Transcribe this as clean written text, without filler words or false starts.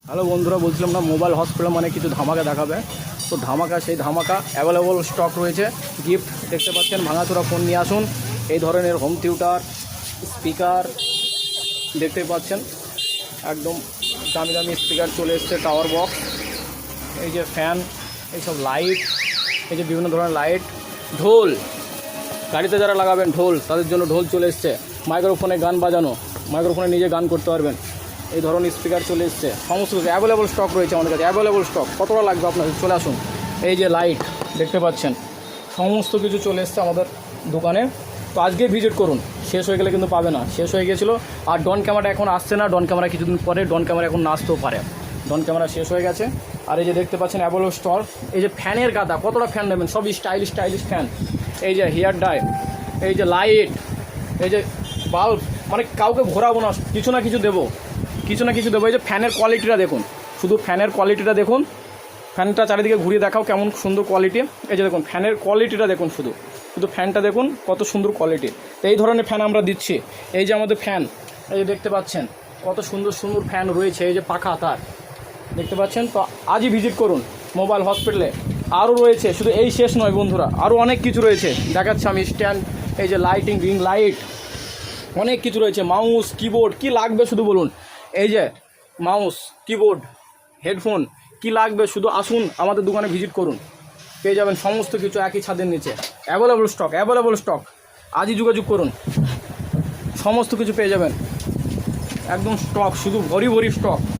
Hello বন্ধুরা, বলছিলাম না মোবাইল হসপিটাল মানে কিছু ধামাকা দেখাবে। তো ধামাকা, সেই ধামাকা অ্যাভেলেবল স্টক রয়েছে। গিফট দেখতে পাচ্ছেন, ভাঙাচোরা ফোন নিয়ে আসুন। এই ধরনের হোম থিয়েটার, স্পিকার দেখতে পাচ্ছেন, একদম দামি দামি স্পিকার চলে এসছে, টাওয়ার বক্স, এই যে ফ্যান, এইসব লাইট, এই যে বিভিন্ন ধরনের লাইট, ঢোল, গাড়িতে যারা লাগাবেন ঢোল, তাদের জন্য ঢোল চলে এসছে। মাইক্রোফোনে গান বাজানো, মাইক্রোফোনে নিজে গান করতে পারবেন, এই ধরনের স্পিকার চলে এসছে। সমস্ত কিছু অ্যাভেলেবল স্টক রয়েছে আমাদের কাছে, অ্যাভেলেবল স্টক। কতটা লাগবে আপনাদের, চলে আসুন। এই যে লাইট দেখতে পাচ্ছেন, সমস্ত কিছু চলে এসছে আমাদের দোকানে। তো আজকে ভিজিট করুন, শেষ হয়ে গেলে কিন্তু পাবে না, শেষ হয়ে গেছিলো। আর ডন ক্যামেরা এখন আসছে না, ডন ক্যামেরা কিছুদিন পরে, ডন ক্যামেরা এখন না আসতেও পারে, ডন ক্যামেরা শেষ হয়ে গেছে। আর এই যে দেখতে পাচ্ছেন অ্যাভেলেবল স্টক। এই যে ফ্যানের গাদা, কতটা ফ্যান নেবেন, সব স্টাইলিশ স্টাইলিশ ফ্যান। এই যে হেয়ার ডাই, এই যে লাইট, এই যে বাল্ব, মানে কাউকে ঘোরাবো না, কিছু না কিছু দেবো, কিছু না কিছু দেবো। এই যে ফ্যানের কোয়ালিটিটা দেখুন, শুধু ফ্যানের কোয়ালিটিটা দেখুন। ফ্যানটা চারিদিকে ঘুরিয়ে দেখাও কেমন সুন্দর কোয়ালিটি। এই যে দেখুন ফ্যানের কোয়ালিটিটা দেখুন, শুধু শুধু ফ্যানটা দেখুন কত সুন্দর কোয়ালিটি। তো এই ধরনের ফ্যান আমরা দিচ্ছি। এই যে আমাদের ফ্যান, এই যে দেখতে পাচ্ছেন কত সুন্দর সুন্দর ফ্যান রয়েছে। এই যে পাখা তার দেখতে পাচ্ছেন। তো আজই ভিজিট করুন মোবাইল হসপিটালে। আরও রয়েছে, শুধু এই শেষ নয় বন্ধুরা, আরও অনেক কিছু রয়েছে, দেখাচ্ছি আমি। স্ট্যান্ড, এই যে লাইটিং, রিং লাইট, অনেক কিছু রয়েছে। মাউস, কিবোর্ড, কি লাগবে শুধু বলুন। এই যে মাউস, কিবোর্ড, হেডফোন, কি লাগবে শুধু আসুন আমাদের দোকানে ভিজিট করুন, পেয়ে যাবেন সমস্ত কিছু একই ছাদের নিচে। Available stock, available stock. আজই যোগাযোগ করুন, সমস্ত কিছু পেয়ে যাবেন, একদম স্টক, শুধু ভরি ভরি স্টক।